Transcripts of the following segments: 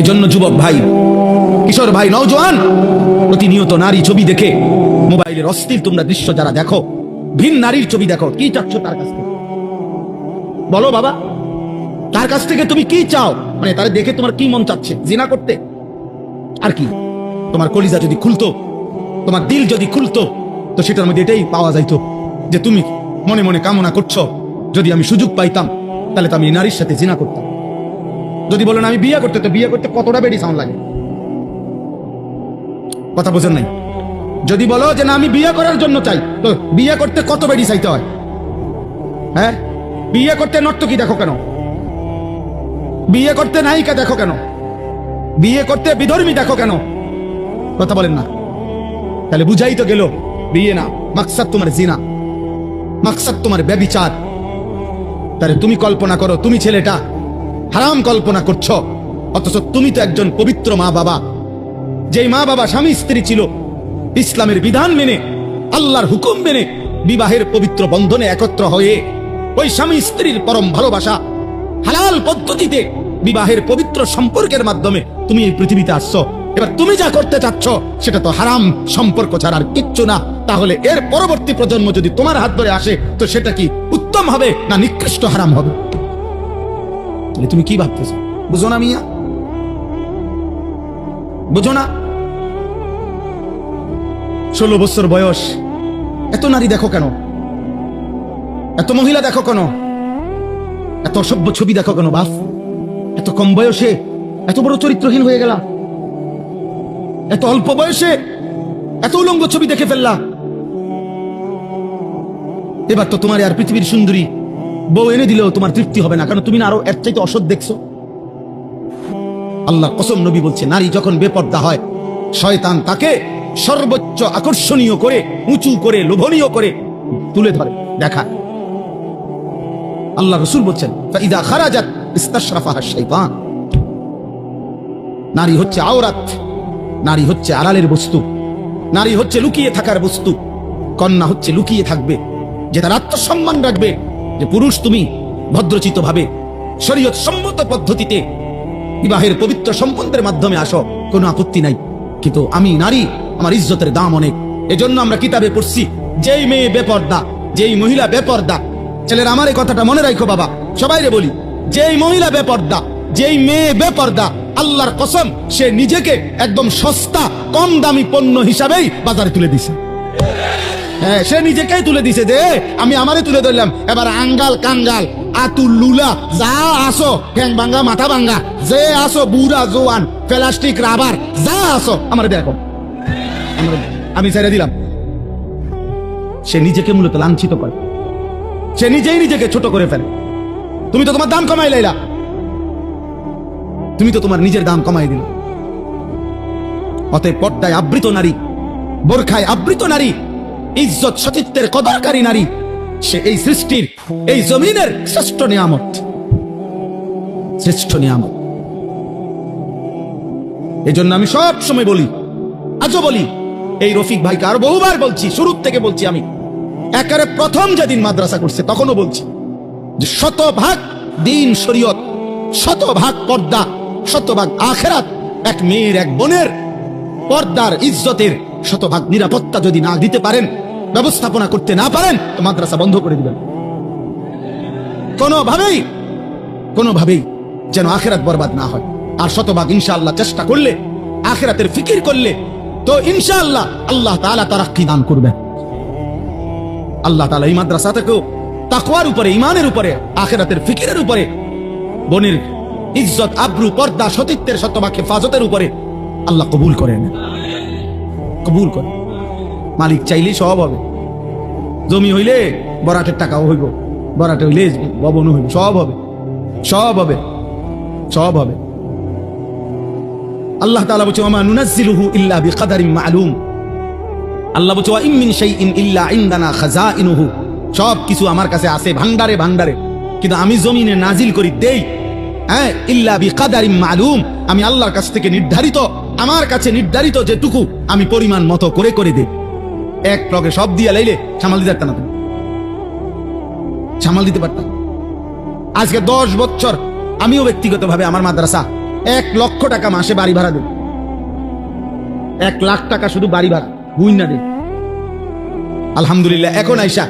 এজন্য যুবক ভাই, কিশোর ভাই, নওজোয়ান, প্রতিনিয়ত নারী ছবি দেখে মোবাইলের অস্থির তোমরা দৃশ্য যারা দেখো, ভিন নারীর ছবি দেখো, কি চাচ্ছ তার কাছ থেকে? বলো বাবা, তার কাছ থেকে তুমি কি চাও? মানে তারা দেখে তোমার কি মন চাচ্ছে? জিনা করতে? আর কি? তোমার কলিজা যদি খুলতো, তোমার দিল যদি খুলতো, তো সেটার মধ্যে এটাই পাওয়া যাইতো যে তুমি মনে মনে কামনা করছো, যদি আমি সুযোগ পাইতাম তাহলে তো আমি এই নারীর সাথে জিনা করতাম। যদি বলেন আমি বিয়ে করতে, তো বিয়ে করতে কতটা বেডি সাউন্ড লাগে? কথা বোঝেন নাই? যদি বলো যে না আমি বিয়ে করার জন্য চাই, তো বিয়ে করতে কত বেডি চাইতে হয়? হ্যাঁ, বিয়ে করতে নর্তকী দেখো কেন? বিয়ে করতে নায়িকা দেখো কেন? বিয়ে করতে বিধর্মী দেখো কেন? কথা বলেন না? তাহলে বুঝাই তো গেল, বিয়ে না, মাকসাদ তোমার জিনা, মাকসাদ তোমার ব্যভিচার। তাহলে তুমি কল্পনা করো, তুমি ছেলেটা হারাম কল্পনা করছো, অথচ তুমি তো একজন পবিত্র মা বাবা। যেই মা বাবা স্বামী স্ত্রী ছিল, ইসলামের বিধান মেনে, আল্লাহর হুকুম মেনে বিবাহের পবিত্র বন্ধনে একত্র হয়ে ওই স্বামী স্ত্রীর পরম ভালোবাসা হালাল পদ্ধতিতে বিবাহের পবিত্র সম্পর্কের মাধ্যমে তুমি এই পৃথিবীতে আসছো। এবার তুমি যা করতে চাচ্ছ সেটা তো হারাম সম্পর্ক ছাড়া আর কিচ্ছু না। তাহলে এর পরবর্তী প্রজন্ম যদি তোমার হাত ধরে আসে, তো সেটা কি উত্তম হবে না নিকৃষ্ট হারাম হবে? তুমি কি ভাবতেছ? বুঝো না মিয়া? বুঝো না? 16 বছর বয়স, এত নারী দেখো কেন? এত মহিলা দেখো কেন? এত অসভ্য ছবি দেখো কেন বাপ? এত কম বয়সে এত বড় চরিত্রহীন হয়ে গেলা? এত অল্প বয়সে এত উলঙ্গ ছবি দেখে ফেললা? এবার তো তোমার আর পৃথিবীর সুন্দরী বউ এনে দিলেও তোমার তৃপ্তি হবে না, কারণ তুমি না আরো এর চাইতে অসৎ দেখছো। আল্লাহর কসম, নবী বলছে, নারী যখন বেপর্দা হয়, শয়তান তাকে সর্বোচ্চ আকর্ষণীয় করে, উঁচু করে, লোভনীয় করে তুলে ধরে দেখা। আল্লাহ রাসূল বলছেন, ফাইদা খারাজাত ইস্তাশরাফাহা শাইতান। নারী হচ্ছে আওরাত, নারী হচ্ছে আড়ালের বস্তু, নারী হচ্ছে লুকিয়ে থাকার বস্তু। কন্যা হচ্ছে লুকিয়ে থাকবে, যে তার আত্মসম্মান রাখবে, যে পুরুষ তুমি ভদ্রচিত ভাবে শরীয়ত সম্মত পদ্ধতিতে বিবাহের পবিত্র সম্বন্ধের মাধ্যমে আসো, কোনো আপত্তি নাই। কিন্তু আমি নারী, আমার ইজ্জতের দাম অনেক। এজন্য আমরা কিতাবে পড়ছি, যেই মেয়ে বেপর্দা, যেই মহিলা বেপর্দা, ছেলের আমার এই কথাটা মনে রাখো বাবা, সবাইরে বলি, যেই মহিলা বেপর্দা, যেই মেয়ে বেপর্দা, আল্লাহর কসম, সে নিজেকে একদম সস্তা কম দামি পণ্য হিসাবেই বাজারে তুলে দিছে। হ্যাঁ, সে নিজেকেই তুলে দিছে যে আমি আমারে তুলে ধরলাম, এবার আঙ্গাল কাঙ্গাল আতুল লুলা যা আসো, ঠ্যাং ভাঙ্গা মাথা ভাঙ্গা যে আসো, বুড়া জোয়ান প্লাস্টিক রাবার যা আসো, আমার দেখো, আমি ছেড়ে দিলাম। সে নিজেকে মূলত লাঞ্ছিত করে, সে নিজেই নিজেকে ছোট করে ফেলে। তুমি তো তোমার দাম কমাই লাইলা, তুমি তো তোমার নিজের দাম কমাই দিল। অতএব পর্দায় আবৃত নারী, বোরখায় আবৃত নারী, ইজ্জত সতীত্বের কদরকারী নারী, সে এই সৃষ্টির, এই জমিনের শ্রেষ্ঠ নিয়ামত, শ্রেষ্ঠ নিয়ামত। এই জন্য আমি সব সময় বলি, আজও বলি, এই রফিক ভাইকে আর বহুবার বলছি, শুরু থেকে বলছি, আমি একেবারে প্রথম যেদিন মাদ্রাসা করছে তখনও বলছি যে 100% দ্বীন শরীয়ত, 100% পর্দা, 100% আখিরাত। এক মেয়ের, এক বোনের পর্দার, ইজ্জতের 100% নিরাপত্তা যদি না দিতে পারেন, ব্যবস্থাপনা করতে না পারেন, তো মাদ্রাসা বন্ধ করে দিবেন। কোনোভাবেই যেন আখিরাত বরবাদ না হয়। আর 100% ইনশাআল্লাহ চেষ্টা করলে, আখিরাতের ফিকির করলে, তো ইনশাআল্লাহ আল্লাহ তাআলা তারাক্কি দান করবেন। আল্লাহ তাআলা এই মাদ্রাসা থেকেও তাকওয়ার উপরে, ঈমানের উপরে, আখিরাতের ফিকিরের উপরে, বোনের ইজ্জত, আব্রু, পর্দা, সতীত্বের 100% হেফাজতের উপরে আল্লাহ কবুল করেন, কবুল করেন। মালিক চাইলে সব হবে। জমি হইলে বরাটের টাকাও হইব, বরাটে হইলে ভবনও হইব, সব হবে, সব হবে, সব হবে। আল্লাহ তাআলা বলছে, ওয়া মা নুনাজ্জিলুহু ইল্লা বিকাদারিন মা'লুম। আল্লাহ বলছে, ওয়া ইন মিন শাইইন ইল্লা ইনদানা খাযাইনুহু। সব কিছু আমার কাছে আছে ভান্ডারে ভান্ডারে, কিন্তু আমি জমিনে নাজিল করি, দেই, হ্যাঁ, ইল্লা বিকাদারিন মা'লুম। আমি আল্লাহর কাছ থেকে নির্ধারিত, আমার কাছে নির্ধারিত যেটুকু আমি পরিমাণ মতো করে করে দেই। এক ব্লকে সব দিয়ে লাইলে সামাল দিতে পারতাম না, সামাল দিতে পারতাম। আজকে 10 বছর আমিও ব্যক্তিগতভাবে আমার মাদ্রাসা 1,00,000 টাকা মাসে বাড়ি ভাড়া দেন, 1,00,000 টাকা শুধু বাড়ি ভাড়া বুঝ না দেন। আলহামদুলিল্লাহ এখন আইসা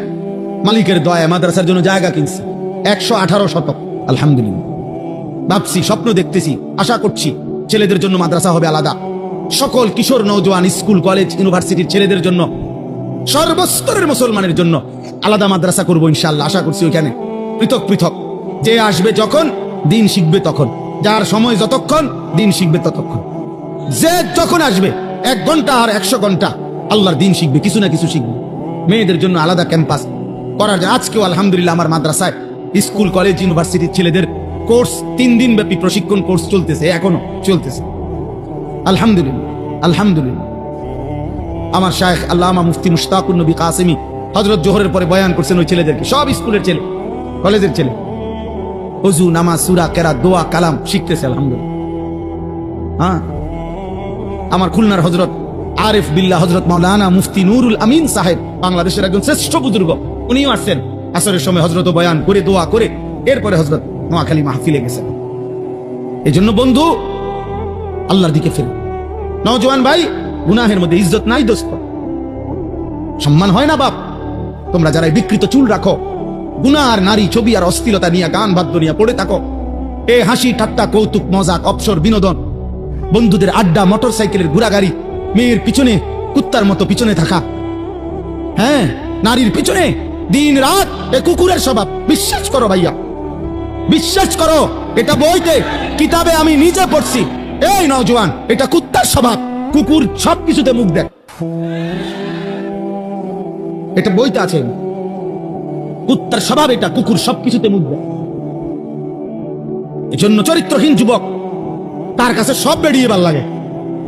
মালিকের দয়া মাদ্রাসার জন্য জায়গা কিনছি 118 শতক। আলহামদুলিল্লাহ ভাবছি, স্বপ্ন দেখতেছি, আশা করছি ছেলেদের জন্য মাদ্রাসা হবে আলাদা, সকল কিশোর নওজোয়ান স্কুল কলেজ ইউনিভার্সিটির ছেলেদের জন্য, সর্বস্তরের মুসলমানের জন্য আলাদা মাদ্রাসা করবো ইনশাআল্লাহ। আশা করছি ওইখানে পৃথক পৃথক, যে আসবে যখন দিন শিখবে তখন, যার সময় যতক্ষণ দিন শিখবে ততক্ষণ, যে যখন আসবে 1 ঘন্টা আর 100 ঘন্টা আল্লাহর দিন শিখবে, কিছু না কিছু শিখবে। মেয়েদের জন্য আলাদা ক্যাম্পাস করার যায়। আজকেও আলহামদুলিল্লাহ আমার মাদ্রাসায় স্কুল কলেজ ইউনিভার্সিটির ছেলেদের কোর্স 3 দিন ব্যাপী প্রশিক্ষণ কোর্স চলতেছে, এখনো চলতেছে। আলহামদুলিল্লাহ আলহামদুলিল্লাহ। আমার শায়েখ আল্লামা মুফতি মুশতাকুর নবী কাসেমি হযরত জোহরের পরে বয়ান করছেন ওই ছেলেদেরকে, সব স্কুলের ছেলে কলেজের ছেলে, ওযু নামাজ সূরা কেরাত দোয়া কালাম শিখতেছে আলহামদুলিল্লাহ। হ্যাঁ, আমার খুলনার হযরত আরিফ বিল্লাহ হযরত মাওলানা মুফতি নুরুল আমিন সাহেব, বাংলাদেশের একজন শ্রেষ্ঠ বুজুর্গ, উনিও আসছেন আসরের সময় হযরত বয়ান করে দোয়া করে এরপরে হযরত নোয়াখালী মাহফিলে গেছেন। এই জন্য বন্ধু আল্লাহর দিকে ফিরে, নওজোয়ান ভাই গুনাহের মধ্যে ইজ্জত নাই দোস্ত, সম্মান হয় না বাপ। তোমরা যারা বিকৃত চুল রাখো, গুনাহ আর নারী ছবি আর অশ্লীলতা নিয়ে গান বাদ্য নিয়ে পড়ে থাকো, এ হাসি ঠাট্টা কৌতুক মজাক অবসর বিনোদন, বন্ধুদের আড্ডা মোটরসাইকেলের ঘোরাগাড়ি, মেয়ের পিছনে কুত্তার মতো পিছনে থাকা, হ্যাঁ নারীর পিছনে দিন রাত, এ কুকুরের স্বভাব। বিশ্বাস করো ভাইয়া, বিশ্বাস করো, এটা বইতে কিতাবে আমি নিজে পড়ছি। এই নওজোয়ান, এটা কুত্তার স্বভাব, কুকুর সবকিছুতে মুখ দেয়, এটা বইতে আছে। কুত্তার স্বভাব এটা, কুকুর সবকিছুতে মুখ দেয়। এজন্য চরিত্রহীন যুবক, তার কাছে সব বেড়িয়ে ভাল লাগে,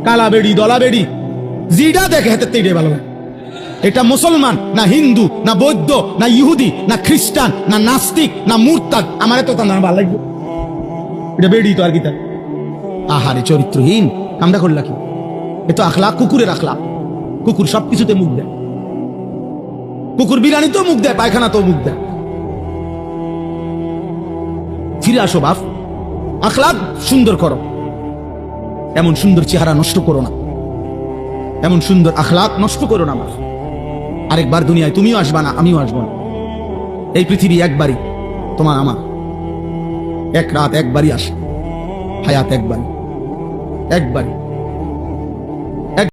কালা বেড়ি দলা বেড়ি জিডা দেখে হাতে তেড়ে ভালো লাগে। এটা মুসলমান না হিন্দু না বৌদ্ধ না ইহুদি না খ্রিস্টান না নাস্তিক না মুরতাদ, আমার তো তা না ভালো লাগবে, এটা বেড়ি তো আর কি তার। আহারে চরিত্রহীন, আমরা করলা কি? এ তো আখলাক, কুকুরের আখলাক। কুকুর সবকিছুতে মুখ দেয়, কুকুর বিরানি তো মুখ দেয়, পায়খানা তো মুখ দেয়। ফিরে আসো বাপ, আখলাক সুন্দর করো, এমন সুন্দর চেহারা নষ্ট করো না, এমন সুন্দর আখলাক নষ্ট করো না। বাপ আরেকবার দুনিয়ায় তুমিও আসবা না, আমিও আসবো না। এই পৃথিবী একবারই, তোমার আমার, এক রাত একবারই আসে, হায়াত একবারই, একবারই।